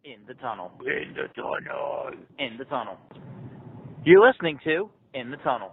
In the tunnel. In the tunnel. In the tunnel. You're listening to In the Tunnel.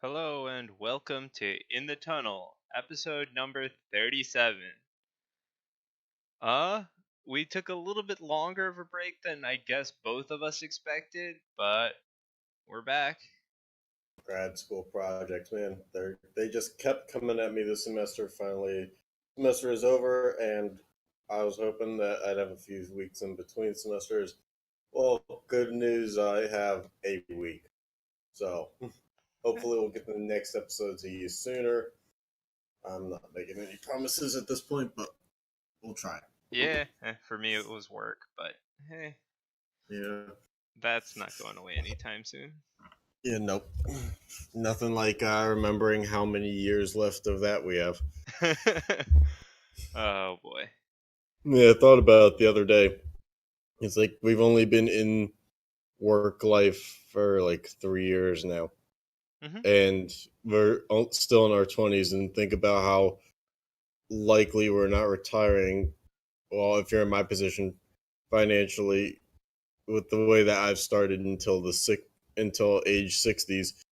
Hello and welcome to In the Tunnel, episode number 37. We took a little bit longer of a break than I guess both of us expected, but we're back. Grad school projects, man. They just kept coming at me this semester. Finally, semester is over, and I was hoping that I'd have a few weeks in between semesters. Well, good news, I have a week. So, hopefully we'll get the next episode to you sooner. I'm not making any promises at this point, but we'll try. Yeah, for me it was work, but Yeah. that's not going away anytime soon. Yeah, nope. Nothing like remembering how many years left of that we have. Oh boy. Yeah, I thought about it the other day. It's like we've only been in work life for like 3 years now. Mhm. And we're still in our 20s, and think about how likely we're not retiring. Well, if you're in my position financially, with the way that I've started until age 60s,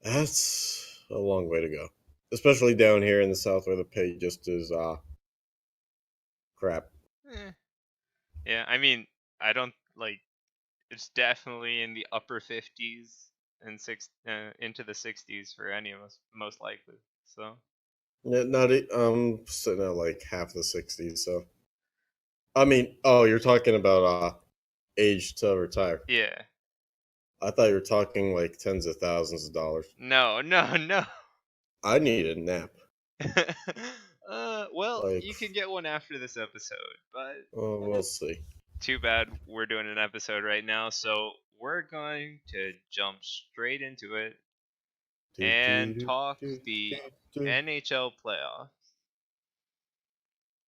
that's a long way to go. Especially down here in the South where the pay just is crap. Yeah, I mean, I don't like. It's definitely in the upper 50s and into the 60s for any of us, most likely. So. Sitting at like half the 60s, so I mean, oh, you're talking about age to retire. Yeah. I thought you were talking like tens of thousands of dollars. No. I need a nap. Well, Like, you can get one after this episode, but we'll see. too bad we're doing an episode right now, so we're going to jump straight into it and talk the NHL playoffs.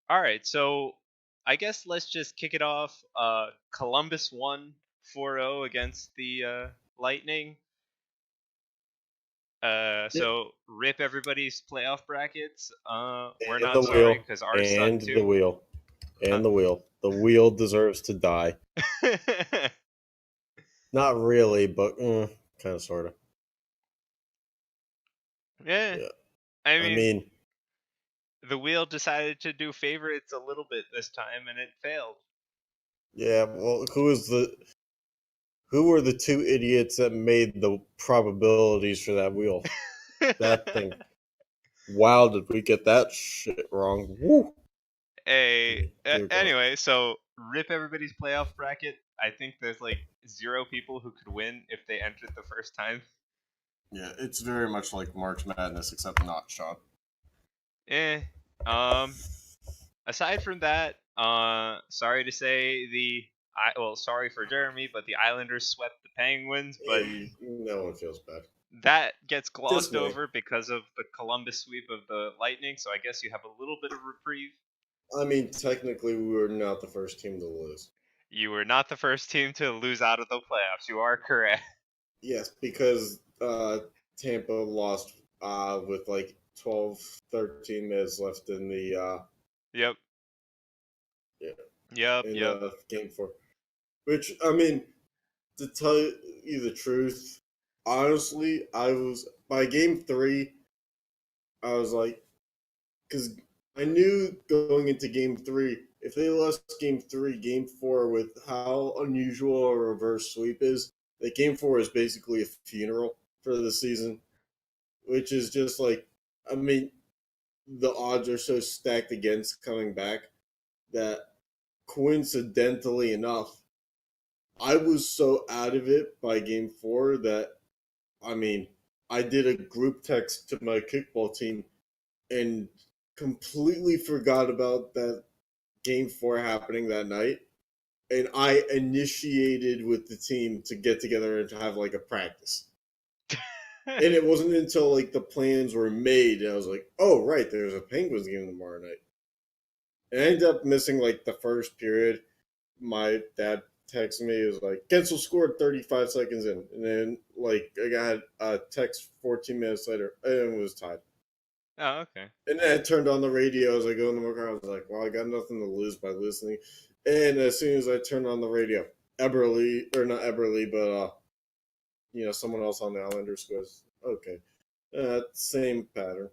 All right, so I guess let's just kick it off. Columbus won 4-0 against the Lightning. So rip everybody's playoff brackets. We're not sorry because ours suck too. The wheel. The wheel deserves to die. Not really, but kind of, sort of. Yeah. I mean, the wheel decided to do favorites a little bit this time, and it failed. Yeah, well, who were the two idiots that made the probabilities for that wheel? That thing. Wow, did we get that shit wrong? Woo! Anyway, so rip everybody's playoff bracket. I think there's like 0 people who could win if they entered the first time. Yeah, it's very much like March Madness, except not Sean. Aside from that, sorry to say sorry for Jeremy, but the Islanders swept the Penguins, but no one feels bad. That gets glossed over because of the Columbus sweep of the Lightning, so I guess you have a little bit of reprieve. I mean, technically, we were not the first team to lose. You were not the first team to lose out of the playoffs. You are correct. Yes, because Tampa lost with like 12, 13 minutes left in the... Yep. Yeah. Yep. Game 4. Which, I mean, to tell you the truth, honestly, by game 3, I was like, because I knew going into game 3, if they lost game 3, game 4, with how unusual a reverse sweep is, that game 4 is basically a funeral for the season, which is just like, I mean, the odds are so stacked against coming back that coincidentally enough, I was so out of it by game 4 that, I mean, I did a group text to my kickball team and completely forgot about that game 4 happening that night. And I initiated with the team to get together and to have like a practice. And it wasn't until like the plans were made and I was like, oh right, there's a Penguins game tomorrow night. And I ended up missing like the first period. My dad texted me, it was like, Gensel scored 35 seconds in. And then like I got a text 14 minutes later and it was tied. Oh, okay. And then I turned on the radio as I go in the car. I was like, well, I got nothing to lose by listening. And as soon as I turned on the radio, Eberle, or not Eberle, but someone else on the Islanders goes, okay, same pattern.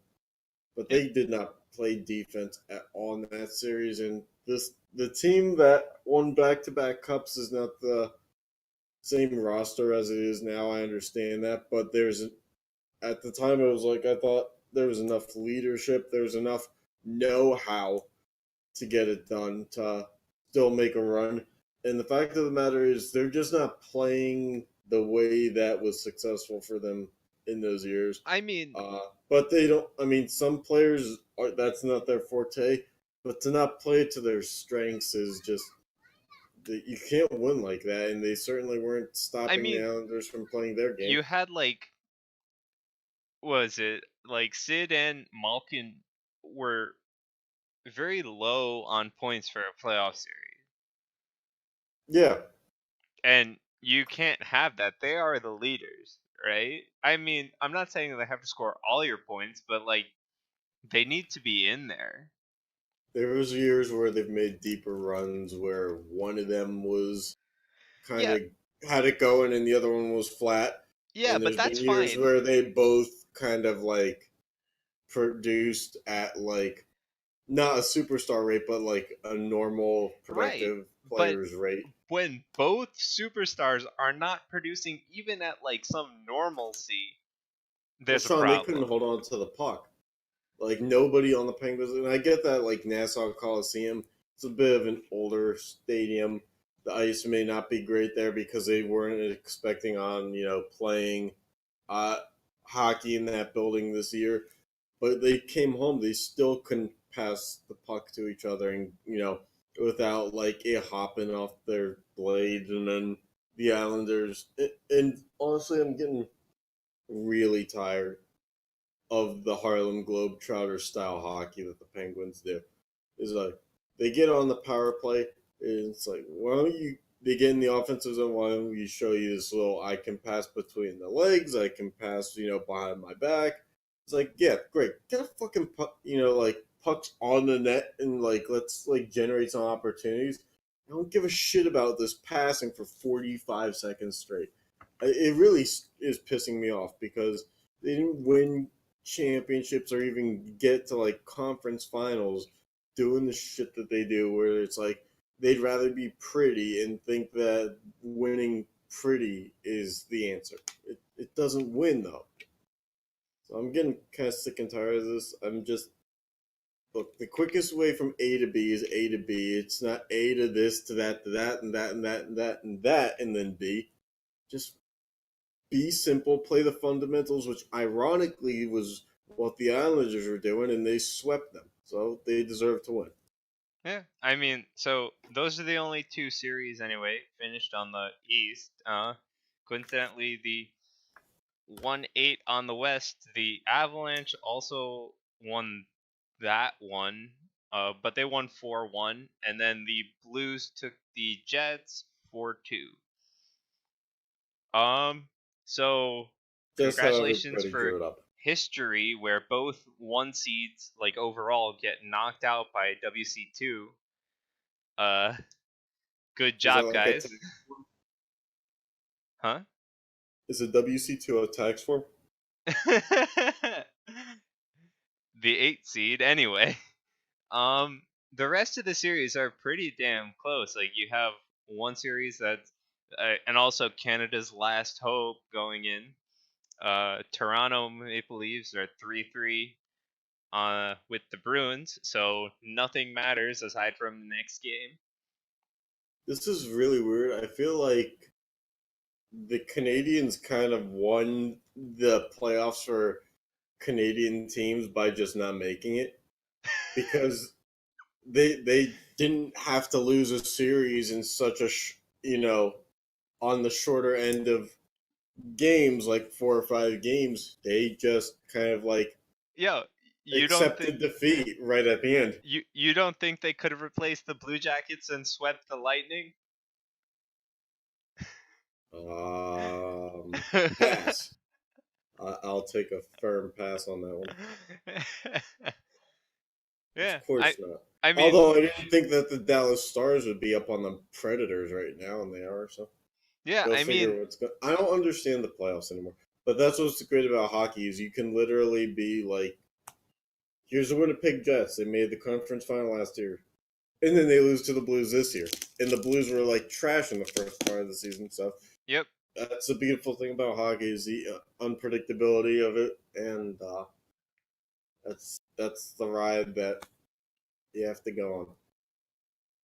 But Yeah. they did not play defense at all in that series. And the team that won back-to-back cups is not the same roster as it is now. I understand that, but at the time it was like I thought there was enough leadership, there was enough know-how to get it done to still make a run. And the fact of the matter is, they're just not playing the way that was successful for them in those years. I mean, But they don't. I mean, some players that's not their forte. But to not play to their strengths is just you can't win like that. And they certainly weren't stopping the Islanders from playing their game. you had like, was it like Sid and Malkin were very low on points for a playoff series. Yeah. And you can't have that. They are the leaders, right? I mean, I'm not saying they have to score all your points, but like they need to be in there. There was years where they've made deeper runs where one of them was kind of had it going and the other one was flat. Yeah, and but there's that's been years fine. where they both kind of like produced at like not a superstar rate, but like a normal productive player's rate. When both superstars are not producing even at like some normalcy, there's a Sean, they problem. couldn't hold on to the puck. Like nobody on the Penguins, and I get that like Nassau Coliseum, it's a bit of an older stadium. The ice may not be great there because they weren't expecting on playing hockey in that building this year. But they came home, they still couldn't pass the puck to each other, and without like it hopping off their blade, and then the Islanders. And honestly, I'm getting really tired of the Harlem Globetrotter style hockey that the Penguins do. Is like they get on the power play, and it's like, why don't you? They get in the offensive zone. Why don't we show you this little? I can pass between the legs. I can pass, behind my back. It's like, yeah, great. Get a fucking puck, like pucks on the net, and like let's like generate some opportunities. I don't give a shit about this passing for 45 seconds straight. It really is pissing me off because they didn't win championships or even get to like conference finals doing the shit that they do, where it's like they'd rather be pretty and think that winning pretty is the answer. It doesn't win though. So I'm getting kind of sick and tired of this. I'm just look, the quickest way from A to B is A to B. It's not A to this to that to that and that and that and that and that and then B. Just be simple, play the fundamentals, which ironically was what the Islanders were doing, and they swept them. So they deserve to win. Yeah, I mean, so those are the only two series anyway finished on the East. Coincidentally, the 1-8 on the West, the Avalanche also won that one, but they won 4-1, and then the Blues took the Jets 4-2. So Just how congratulations everybody for drew it up. history where both one seeds, like overall, get knocked out by WC2. Good Is that job, like a guys. tax form? Huh? Is a WC2 a tax form? The 8 seed, anyway. The rest of the series are pretty damn close. Like you have one series that's, and also Canada's last hope going in. Toronto Maple Leafs are 3-3 with the Bruins, so nothing matters aside from the next game. This is really weird. I feel like the Canadians kind of won the playoffs for Canadian teams by just not making it because they didn't have to lose a series in such a on the shorter end of games, like 4 or 5 games. They just kind of like Yo, you don't think accepted defeat right at the end. you don't think they could have replaced the Blue Jackets and swept the Lightning? Um, Pass. I'll take a firm pass on that one. Yeah, Of course not. I mean, Although I didn't think that the Dallas Stars would be up on the Predators right now, and they are. So yeah, go I mean, figure what's going. I don't understand the playoffs anymore. But that's what's great about hockey is you can literally be like, here's the Winnipeg Jets. They made the conference final last year, and then they lose to the Blues this year, and the Blues were like trash in the first part of the season. So yep. that's the beautiful thing about hockey is the unpredictability of it, and that's the ride that you have to go on.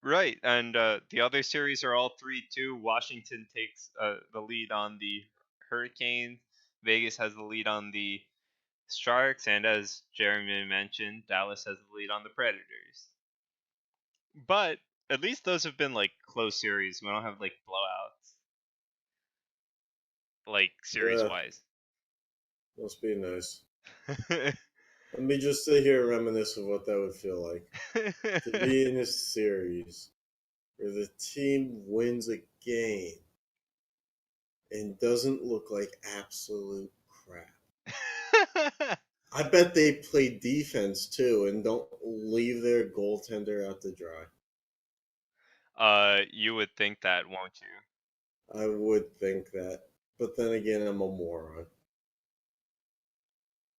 Right, and the other series are all 3-2. Washington takes the lead on the Hurricanes. Vegas has the lead on the Sharks, and as Jeremy mentioned, Dallas has the lead on the Predators. But at least those have been like close series. We don't have like blowouts, like series Yeah, wise. must be nice. Let me just sit here and reminisce of what that would feel like to be in a series where the team wins a game and doesn't look like absolute crap. I bet they play defense too and don't leave their goaltender out to dry. You would think that, won't you? I would think that. But then again, I'm a moron.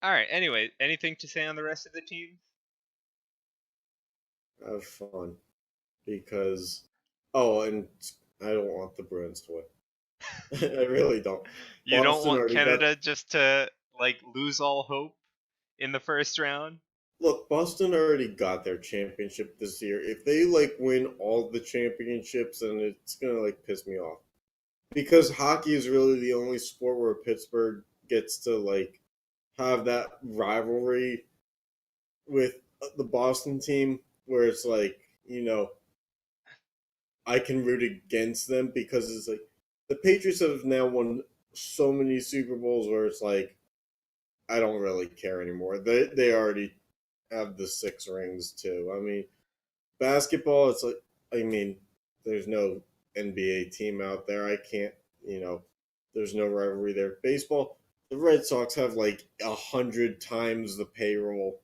All right. Anyway, anything to say on the rest of the team? Have fun. Because, oh, and I don't want the Bruins to win. I really don't. You don't Boston want already got. Canada just to like lose all hope in the first round? Look, Boston already got their championship this year. If they like win all the championships, then it's gonna like piss me off. Because hockey is really the only sport where Pittsburgh gets to like have that rivalry with the Boston team, where it's like I can root against them because it's like the Patriots have now won so many Super Bowls where it's like I don't really care anymore. They already have the 6 rings too. I mean, basketball, it's like I mean, there's no NBA team out there. I can't, there's no rivalry there. Baseball, the Red Sox have like 100 times the payroll,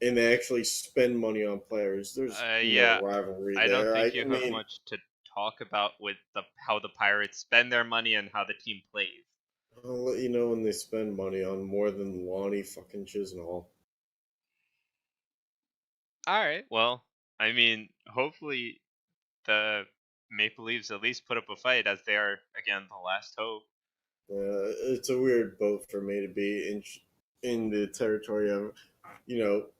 and they actually spend money on players. There's no Yeah, rivalry I don't there. think I you have mean, much to talk about with how the Pirates spend their money and how the team plays. I'll let you know when they spend money on more than Lonnie fucking Chisnall. All right. Well, I mean, hopefully the Maple Leafs at least put up a fight as they are again the last hope. It's a weird boat for me to be in the territory of,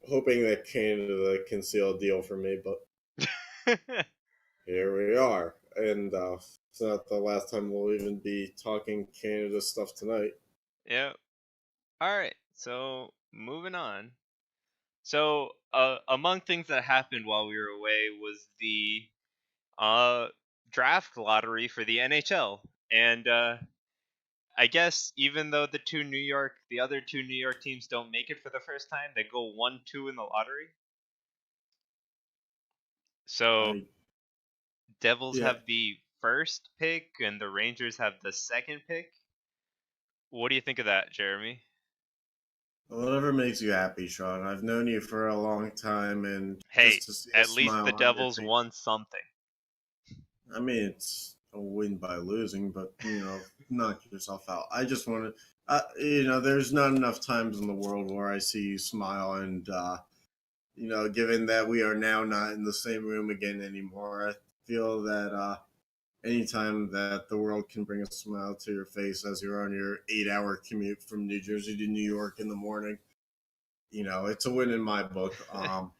hoping that Canada can seal a deal for me, but here we are. And it's not the last time we'll even be talking Canada stuff tonight. Yeah. All right. So moving on. So among things that happened while we were away was the uh draft lottery for the NHL, and I guess even though the other two New York teams don't make it for the first time, they go 1-2 in the lottery. So I Devils Yeah, have the first pick and the Rangers have the second pick. What do you think of that, Jeremy? whatever makes you happy, Sean. I've known you for a long time, and Hey, just to see a at least smile the on your Devils face. won something. I mean, it's a win by losing, but knock yourself out. I just want to, there's not enough times in the world where I see you smile, and given that we are now not in the same room again anymore, I feel that anytime that the world can bring a smile to your face as you're on your 8-hour commute from New Jersey to New York in the morning, it's a win in my book. I'm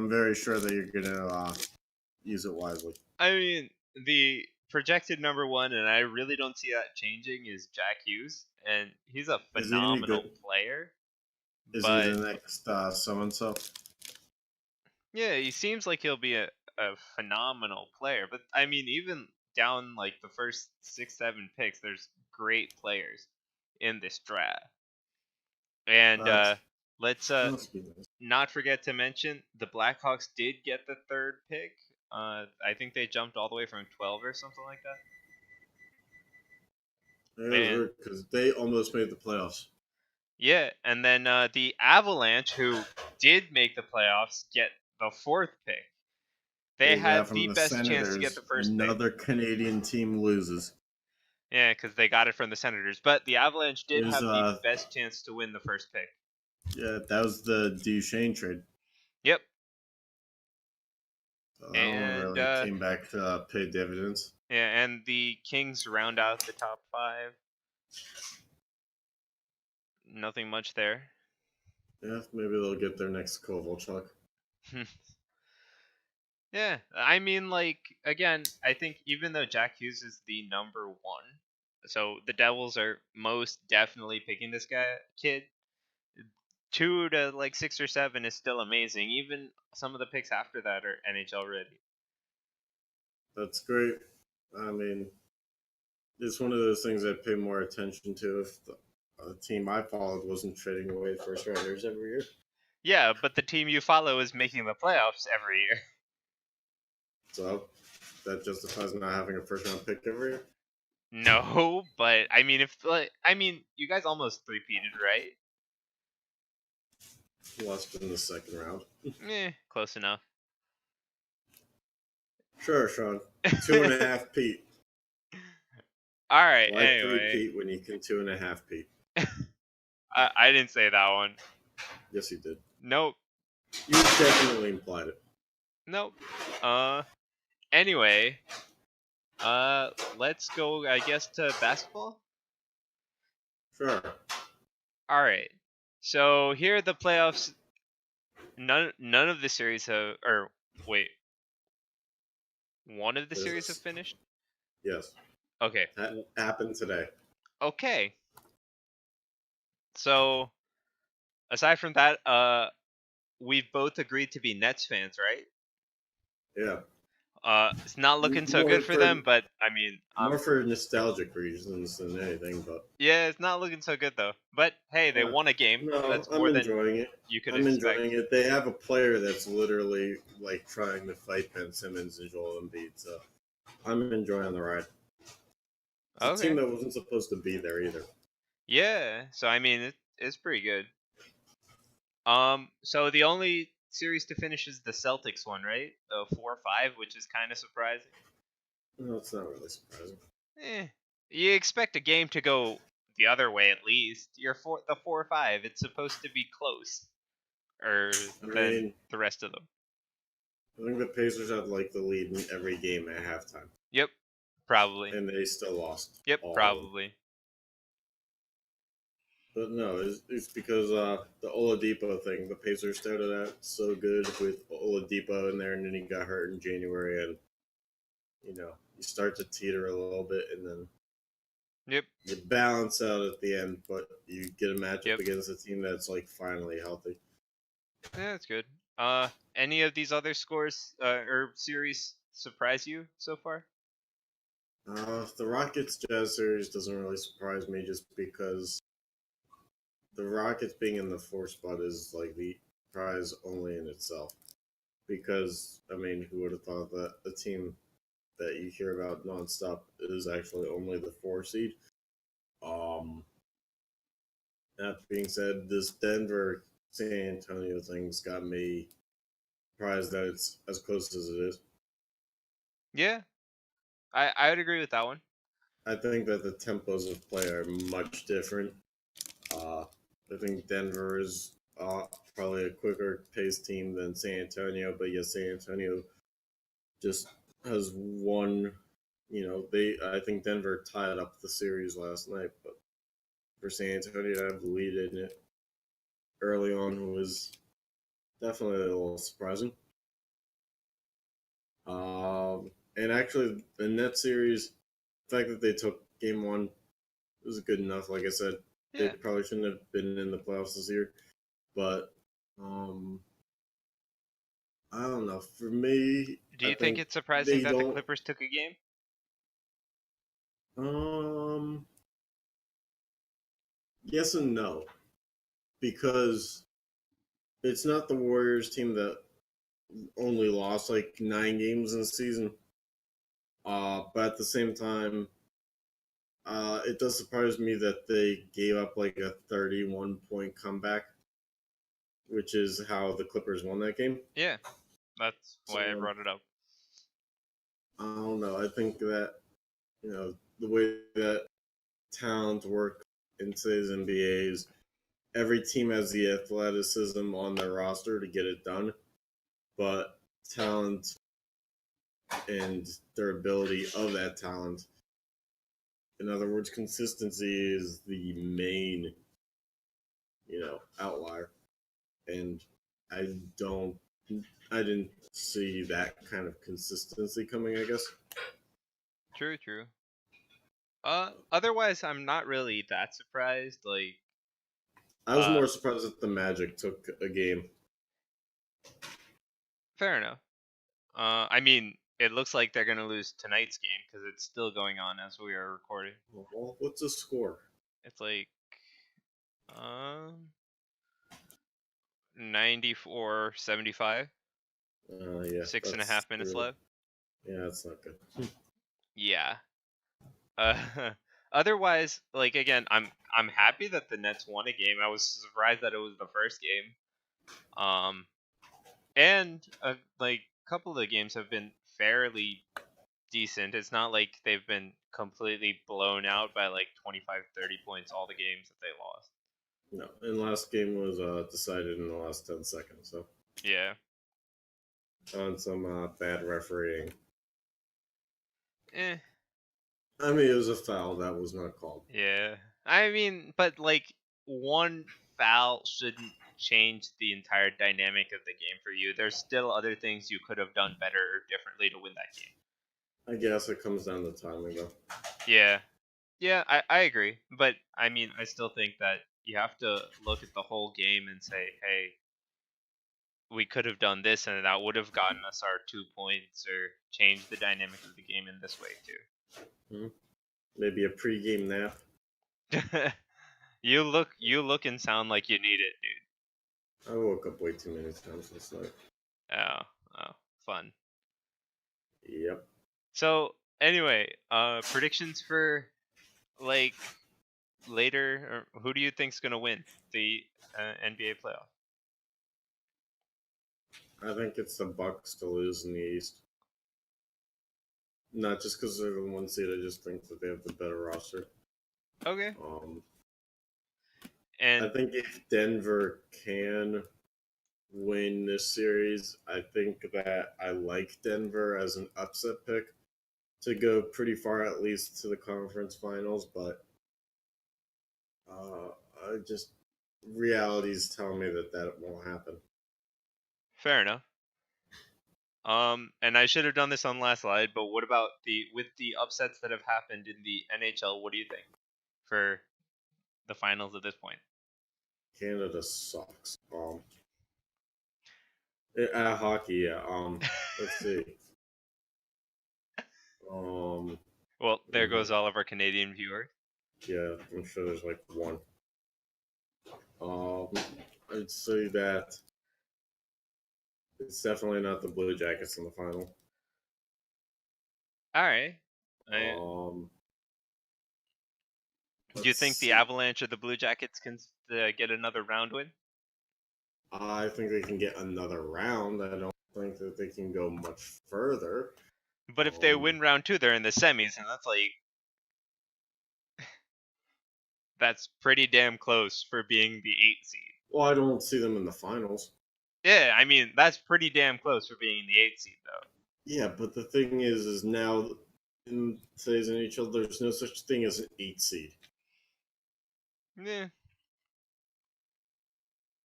very sure that you're gonna use it wisely. I mean, the projected number one, and I really don't see that changing, is Jack Hughes, and he's a Is he any phenomenal good? player. Is he But the next so and so? yeah, he seems like he'll be a phenomenal player. But I mean, even down like the first 6, 7 picks, there's great players in this draft. And That's let's must be nice. not forget to mention the Blackhawks did get the third pick. I think they jumped all the way from 12 or something like that. And Because they almost made the playoffs. yeah, and then the Avalanche, who did make the playoffs, get the fourth pick. They They got had from the the best chance to get Senators. the first pick. Another Canadian team loses. Yeah, because they got it from the Senators. But the Avalanche did It was, have the best chance to win the first pick. yeah, that was the Duchesne trade. Yep. So that one And really came back to pay dividends. yeah, and the Kings round out the top 5. Nothing much there. Yeah, maybe they'll get their next Kovalchuk. Yeah, I mean, like, again, I think even though Jack Hughes is the number one, so the Devils are most definitely picking this kid. 2 to like 6 or 7 is still amazing. Even some of the picks after that are NHL ready. That's great. I mean, it's one of those things I'd pay more attention to if the team I followed wasn't trading away first rounders every year. Yeah, but the team you follow is making the playoffs every year. So that justifies not having a first round pick every year. No, but I mean, you guys almost three-peated, right? Lost in the second round. Close enough. Sure, Sean. 2.5 Pete. All right. Why Anyway, 3 Pete when you can 2.5 Pete? I didn't say that one. Yes, you did. Nope. You definitely implied it. Nope. Anyway, let's go, I guess, to basketball. Sure. All right. So here are the playoffs. None of the series have, or wait, one of the series have finished. Yes. Okay. That happened today. Okay. So aside from that, we've both agreed to be Nets fans, right? Yeah. It's not looking so More good for them, but I mean, more for nostalgic reasons than anything. But yeah, it's not looking so good though. But hey, they won a game. no, That's I'm more than enjoying it. you could I'm expect. enjoying it. They have a player that's literally like trying to fight Ben Simmons and Joel Embiid, so I'm enjoying the ride. It's a team Okay. that wasn't supposed to be there either. Yeah. So I mean, it's pretty good. So the only series to finish is the Celtics one, right? 4-5, which is kind of surprising. No, it's not really surprising. You expect a game to go the other way at least. The 4-5. It's supposed to be close, than the rest of them. I think the Pacers had like the lead in every game at halftime. Yep, probably. And they still lost. Yep, probably. But no, it's because the Oladipo thing. The Pacers started out so good with Oladipo in there, and then he got hurt in January, and you start to teeter a little bit, and then Yep. you balance out at the end, but you get a matchup against a team that's like finally healthy. Yeah, that's good. Any of these other scores or series surprise you so far? The Rockets Jazz series doesn't really surprise me, just because the Rockets being in the 4th spot is like the prize only in itself. Because I mean, who would have thought that a team that you hear about nonstop is actually only the 4 seed? That being said, this Denver San Antonio thing's got me surprised that it's as close as it is. Yeah, I would agree with that one. I think that the tempos of play are much different. I think Denver is probably a quicker paced team than San Antonio, but yes, San Antonio just has won. I think Denver tied up the series last night, but for San Antonio to have the lead in it early on was definitely a little surprising. And actually, the Net series, the fact that they took Game 1 was good enough. Like I said, they Yeah. probably shouldn't have been in the playoffs this year. But I don't know. For me, Do I you think think it's surprising they that the don't. Clippers took a game? Yes and no, because it's not the Warriors team that only lost like 9 games in the season. But at the same time, it does surprise me that they gave up like a 31-point comeback, which is how the Clippers won that game. Yeah, that's why I So brought it up. I don't know. I think that the way that talent work in today's NBA is every team has the athleticism on their roster to get it done, but talent and durability of that talent. In other words, consistency is the main, outlier. And I don't, I didn't see that kind of consistency coming, I guess. True, true. Otherwise, I'm not really that surprised. Like, I was more surprised that the Magic took a game. fair enough. I mean, it looks like they're gonna lose tonight's game because it's still going on as we are recording. Well, what's the score? It's like, um, 94-75. Yeah, Six and a that's half minutes really, left. yeah, that's not good. Yeah. Uh, otherwise, like again, I'm happy that the Nets won a game. I was surprised that it was the first game. And like a couple of the games have been fairly decent. It's not like they've been completely blown out by like 25, 30 points all the games that they lost. No, and last game was decided in the last 10 seconds, so Yeah. on some bad refereeing. Eh. I mean, it was a foul that was not called. Yeah. I mean, but like one foul shouldn't change the entire dynamic of the game for you. There's still other things you could have done better or differently to win that game. I guess it comes down to timing, though. Yeah. Yeah, I agree. But I mean, I still think that you have to look at the whole game and say, hey, we could have done this and that would have gotten us our 2 points or changed the dynamic of the game in this way Mm-hmm. Maybe a pre-game nap. too. You look and sound like you need it, dude. I woke up way too many times this night. Oh, fun. Yep. So anyway, predictions for like later, or who do you think's gonna win the NBA playoff? I think it's the Bucks to lose in the East. Not just because they're the one seed. I just think that they have the better roster. Okay. I And think if Denver can win this series, I think that I like Denver as an upset pick to go pretty far, at least to the conference finals. But I just reality's telling me that that won't happen. fair enough. And I should have done this on last slide, but what about with the upsets that have happened in the NHL? What do you think for the finals at this point? Canada sucks. Hockey, yeah. Let's see. Well, there mhm, goes all of our Canadian viewers. yeah, I'm sure there's like one. Um, I'd say that it's definitely not the Blue Jackets in the final. All right. Um, Do you let's think the see. Avalanche or the Blue Jackets can get another round win? I think they can get another round. I don't think that they can go much further. But if they win round two, they're in the semis, and that's pretty damn close for being the 8th seed. Well, I don't see them in the finals. Yeah, I mean that's pretty damn close for being the 8th seed, though. Yeah, but the thing is now in today's NHL, there's no such thing as an 8 seed. Yeah.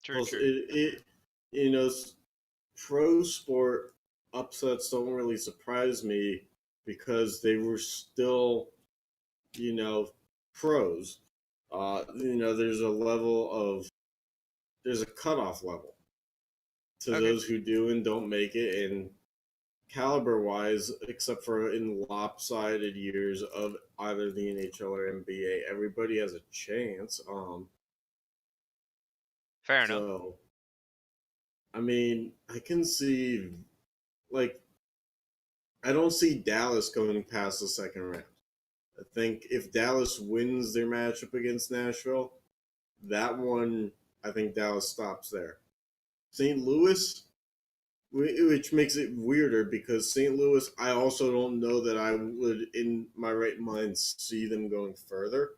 True, Plus, true. you know, pro sport upsets don't really surprise me because they were still, pros. There's a cutoff level to Okay, those who do and don't make it, and caliber wise, except for in lopsided years of either the NHL or NBA, everybody has a chance. fair enough. So I mean, I can see like I don't see Dallas going past the second round. I think if Dallas wins their matchup against Nashville, that one, I think Dallas stops there. St. Louis, which makes it weirder because St. Louis, I also don't know that I would, in my right mind, see them going further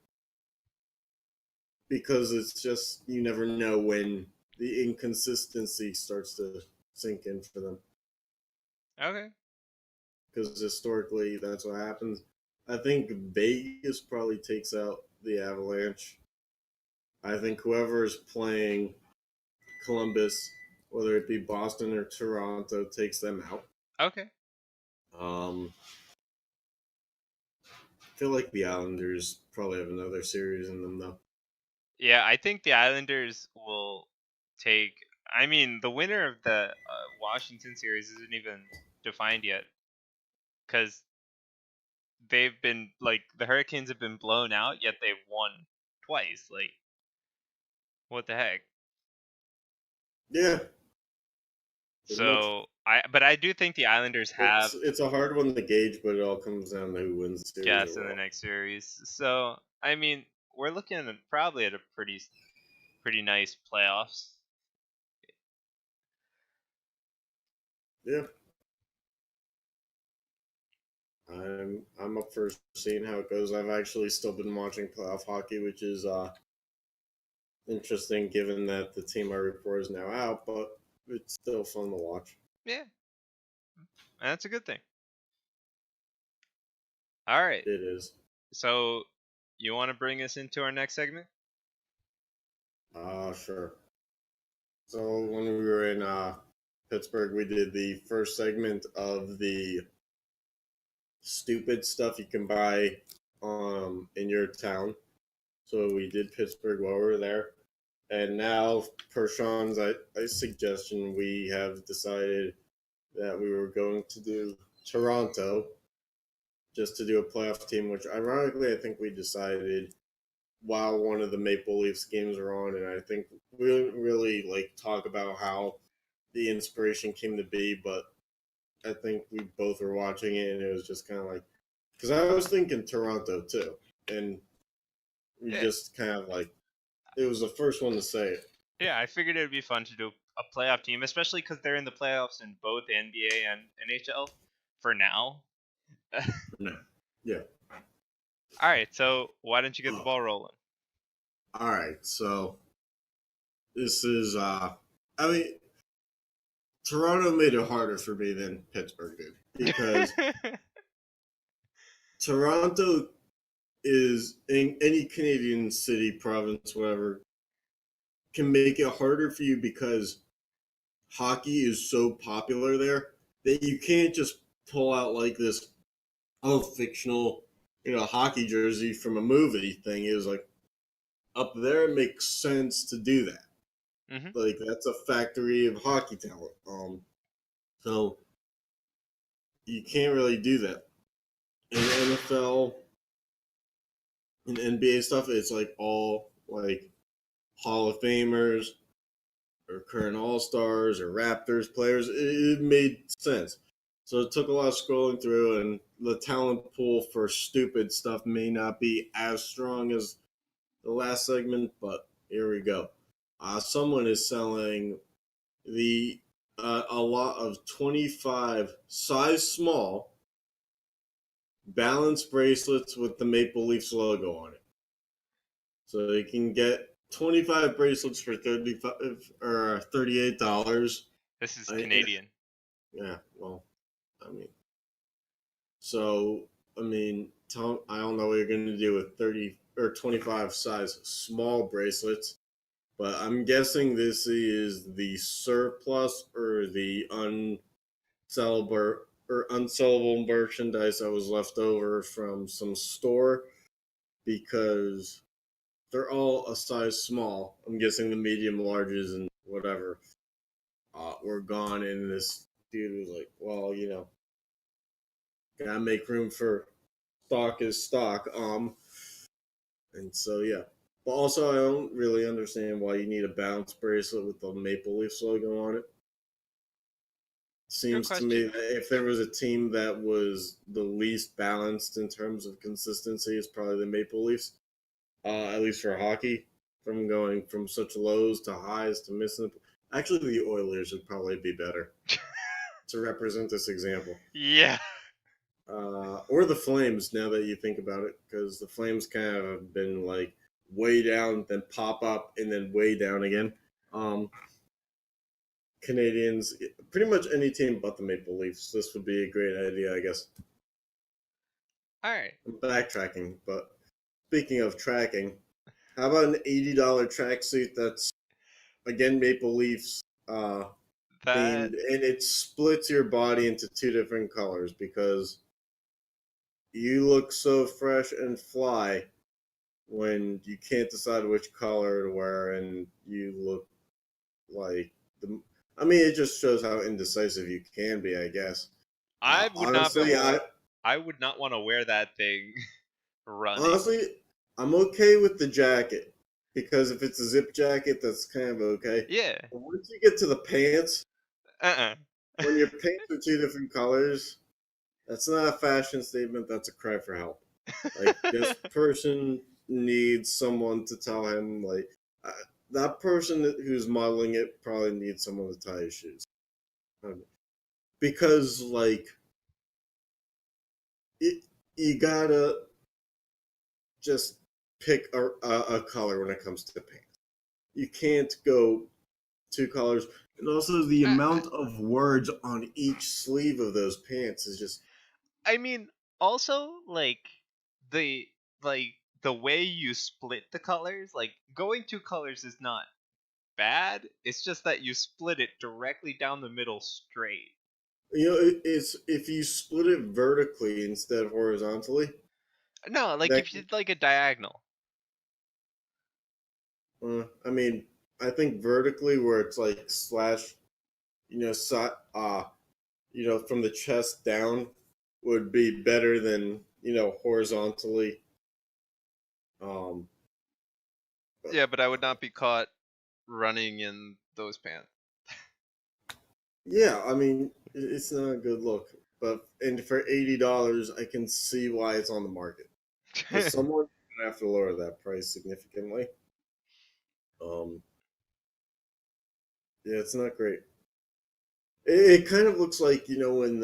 because it's just you never know when the inconsistency starts to sink in for them. Okay. Because historically, that's what happens. I think Vegas probably takes out the Avalanche. I think whoever is playing Columbus, whether it be Boston or Toronto, takes them out. Okay. Um, I feel like the Islanders probably have another series in them, though. Yeah, I think the Islanders will take. I mean, the winner of the Washington series isn't even defined yet because they've been like the Hurricanes have been blown out, yet they've won twice. Like, what the heck? Yeah, pretty much. But I do think the Islanders have It's a hard one to gauge, but it all comes down to who wins the series guess in the overall. next series. So I mean, we're looking at probably at a pretty nice playoffs. Yeah, I'm up for seeing how it goes. I've actually still been watching playoff hockey, which is interesting given that the team I root for is now out, but it's still fun to watch. Yeah, and that's a good thing. All right. It is. So, you want to bring us into our next segment? Sure. So when we were in Pittsburgh, we did the first segment of the stupid stuff you can buy in your town. So we did Pittsburgh while we were there. And now, per Sean's suggestion, we have decided that we were going to do Toronto just to do a playoff team, which ironically I think we decided while one of the Maple Leafs games are on, and I think we didn't really like talk about how the inspiration came to be, but I think we both were watching it, and it was just kind of like because I was thinking Toronto too, and we Yeah. just kind of like it was the first one to say it. Yeah, I figured it would be fun to do a playoff team, especially because they're in the playoffs in both NBA and NHL for now. No. Yeah. All right, so why don't you get the ball rolling? All right, so this is I mean Toronto made it harder for me than Pittsburgh did because Toronto is in any Canadian city, province, whatever, can make it harder for you because hockey is so popular there that you can't just pull out like this fictional, hockey jersey from a movie thing. It was like up there it makes sense to do that. hmm Like that's a factory of hockey talent. So you can't really do that. In NFL and NBA stuff, it's like all like Hall of Famers or current All Stars or Raptors players. It made sense. So it took a lot of scrolling through, and the talent pool for stupid stuff may not be as strong as the last segment, but here we go. Someone is selling the a lot of 25 size small balance bracelets with the Maple Leafs logo on it. So you can get 25 bracelets for 35 or $38. This is I, Canadian. yeah, well, I mean, so I mean, I don't know what you're going to do with 30 or 25 size small bracelets, but I'm guessing this is the surplus or the unsellable or unsellable merchandise that was left over from some store because they're all a size small. I'm guessing the medium, larges, and whatever were gone. And this dude was like, "Well, gotta make room for stock is stock." And so yeah. But also, I don't really understand why you need a bounce bracelet with the Maple Leafs logo on it. Good Seems to me question. that if there was a team that was the least balanced in terms of consistency, it's probably the Maple Leafs. At least for hockey, from going from such lows to highs to missing. Actually, the Oilers would probably be better to represent this example. Yeah. Or the Flames, now that you think about it, because the Flames kind of have been like way down, then pop up, and then way down again. Canadians, pretty much any team but the Maple Leafs. This would be a great idea, I guess. All right. I'm backtracking, but speaking of tracking, how about an $80 tracksuit that's again Maple Leafs That themed, and it splits your body into two different colors because you look so fresh and fly when you can't decide which color to wear, and you look like the. I mean, it just shows how indecisive you can be, I guess. I would not Honestly, be. I would not want to wear that thing running. honestly, I'm okay with the jacket because if it's a zip jacket, that's kind of okay. Yeah. But once you get to the pants, Uh. when your pants are two different colors, that's not a fashion statement. That's a cry for help. Like this person needs someone to tell him. Like uh, that person who's modeling it probably needs someone to tie his shoes. Because like it, you gotta just pick a color when it comes to pants. You can't go two colors. And also, the amount of words on each sleeve of those pants is just. I mean, also the the way you split the colors, like going two colors is not bad. It's just that you split it directly down the middle straight. It's if you split it vertically instead of horizontally. No, like That if you did like a diagonal. I mean, I think vertically where it's like slash, from the chest down would be better than horizontally. Um, but Yeah, but I would not be caught running in those pants. yeah, I mean, it's not a good look. And for $80, I can see why it's on the market. Because someone's gonna have to lower that price significantly. Um, yeah, it's not great. It kind of looks like when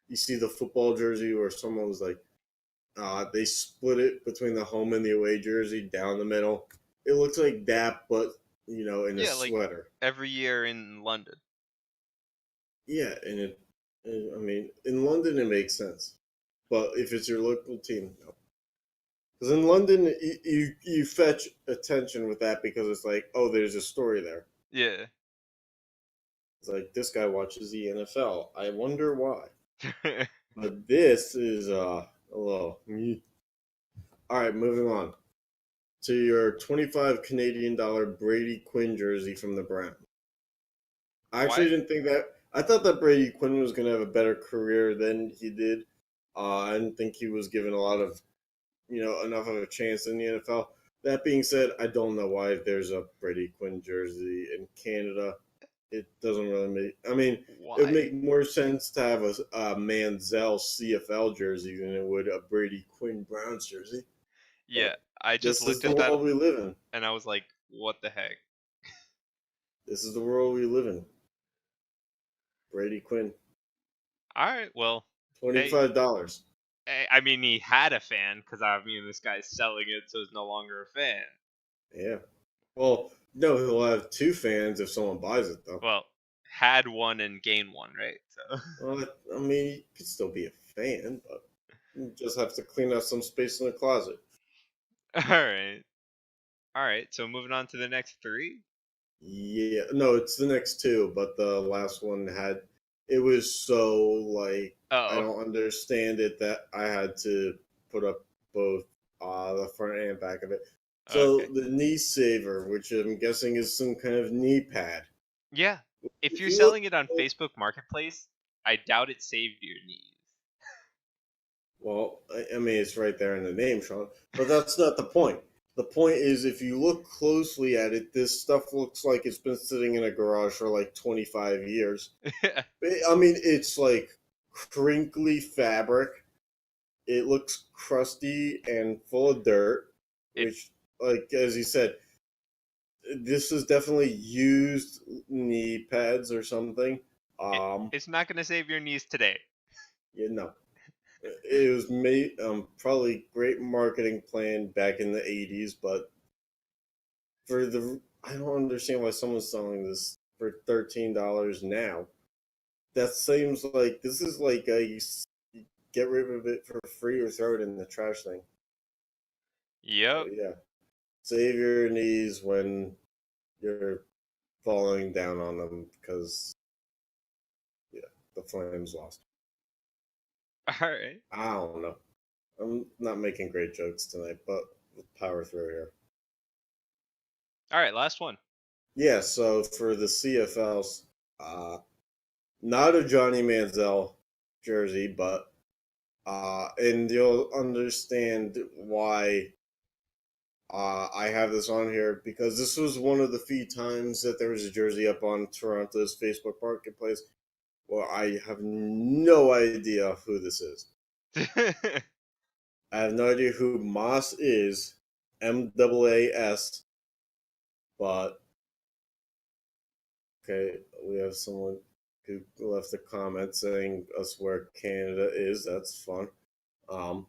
you see the football jersey where someone's like they split it between the home and the away jersey down the middle. It looks like that, but in a Yeah, like sweater. every year in London. Yeah, I mean, in London it makes sense, but if it's your local team, no. Because in London, you fetch attention with that because it's like, oh, there's a story there. Yeah. It's like this guy watches the NFL. I wonder why. But this is a little. All right, moving on to your 25 Canadian dollar Brady Quinn jersey from the Browns. I actually Why? didn't think that. I thought that Brady Quinn was going to have a better career than he did. I didn't think he was given a lot of, enough of a chance in the NFL. That being said, I don't know why there's a Brady Quinn jersey in Canada. It doesn't really make. I mean, it would Why? make more sense to have a Manziel CFL jersey than it would a Brady Quinn Browns jersey. Yeah, But I just this is looked the at that world we live in. and I was like, what the heck? This is the world we live in. Brady Quinn, All right, well, hey, $25. I mean, he had a fan because I mean, this guy's selling it, so he's no longer a fan. Yeah. Well, no, he'll have two fans if someone buys it, though. Well, had one and gained one, right? So, Well, I mean, you could still be a fan, but you just have to clean out some space in the closet. all right. So moving on to the next three. Yeah, no, it's the next two, but the last one had it was so like I Oh, don't understand it that I had to put up both the front and back of it. So okay. the knee saver, which I'm guessing is some kind of knee pad. Yeah. If If you're you look, selling it on Facebook Marketplace, I doubt it saved your knees. well, I mean it's right there in the name, Sean, but that's not the point. The point is, if you look closely at it, this stuff looks like it's been sitting in a garage for like 25 years. I mean, it's like crinkly fabric. It looks crusty and full of dirt, it, which, like as you said, this is definitely used knee pads or something. it Um, it's not gonna save your knees today. you know, it was made probably great marketing plan back in the '80s, but for the I don't understand why someone's selling this for $13 now. That seems like this is like a get rid of it for free or throw it in the trash thing. So Yep. yeah, save your knees when you're falling down on them because yeah, the Flames lost. All right. I don't know. I'm not making great jokes tonight, but we'll power through here. All right. Last one. Yeah, so for the CFLs, uh, not a Johnny Manziel jersey, but and you'll understand why I have this on here because this was one of the few times that there was a jersey up on Toronto's Facebook Marketplace. Well, I have no idea who this is. I have no idea who Moss is, MAAS, but okay, we have someone who left a comment saying us where Canada is. That's fun. Um,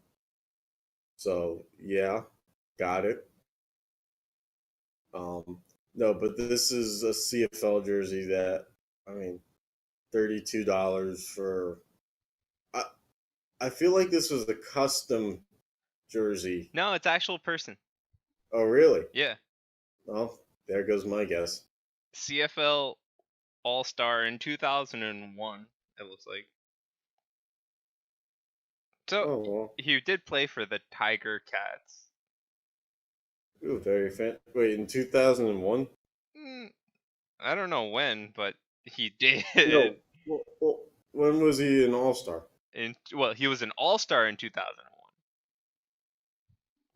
so yeah, got it. Um, no, but this is a CFL jersey that I mean, $32 for. I I feel like this was a custom jersey. No, it's actual person. Oh, really? Yeah. Well, there goes my guess. CFL All Star in 2001. It looks like. So Oh well. he did play for the Tiger Cats. Ooh, very fan. Wait, in 2001? Mm, I don't know when, but he No. did. When was he an All Star? Well, he was an All Star in 2001.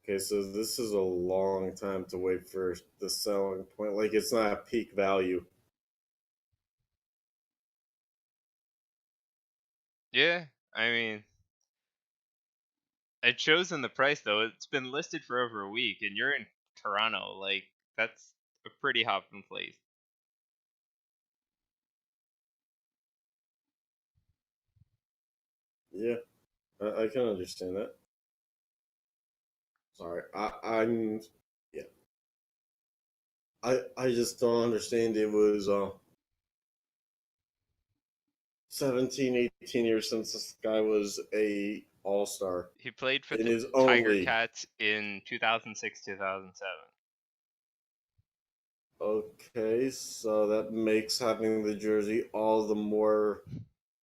Okay, so this is a long time to wait for the selling point. Like it's not a peak value. Yeah, I mean, it shows in the price though. It's been listed for over a week, and you're in Toronto. Like that's a pretty hopping place. Yeah, I can understand that. Sorry, I'm yeah. I just don't understand. It was 17, 18 years since this guy was a All Star He played for in the his own Tiger league. Cats in 2006, 2007. Okay, so that makes having the jersey all the more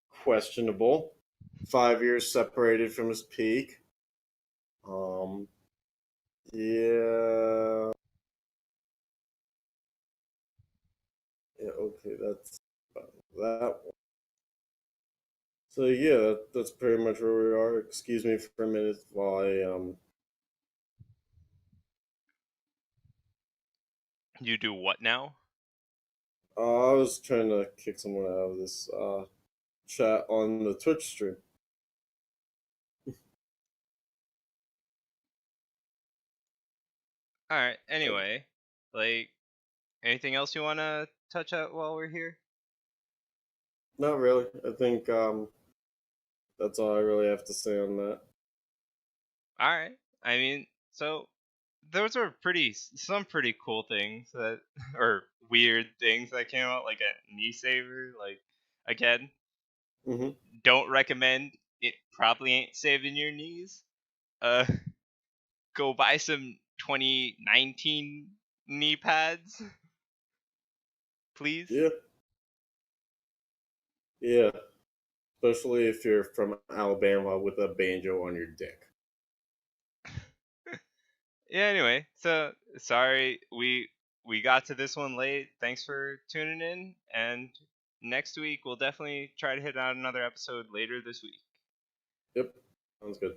questionable. 5 years separated from his peak. Um, yeah, yeah. Okay, that's that one. So yeah, that's pretty much where we are. Excuse me for a minute while I. You do what now? I was trying to kick someone out of this chat on the Twitch stream. All right. Anyway, like anything else you want to touch out while we're here? Not really. I think that's all I really have to say on that. All right. I mean, so those are some pretty cool things that or weird things that came out, like a knee saver. Like again, Hmm. don't recommend. It probably ain't saving your knees. Uh, go buy some 2019 knee pads, please. Yeah, Yeah, especially if you're from Alabama with a banjo on your dick. Yeah, anyway, so sorry we got to this one late. Thanks for tuning in, and next week we'll definitely try to hit out another episode later this week. Yep, sounds good.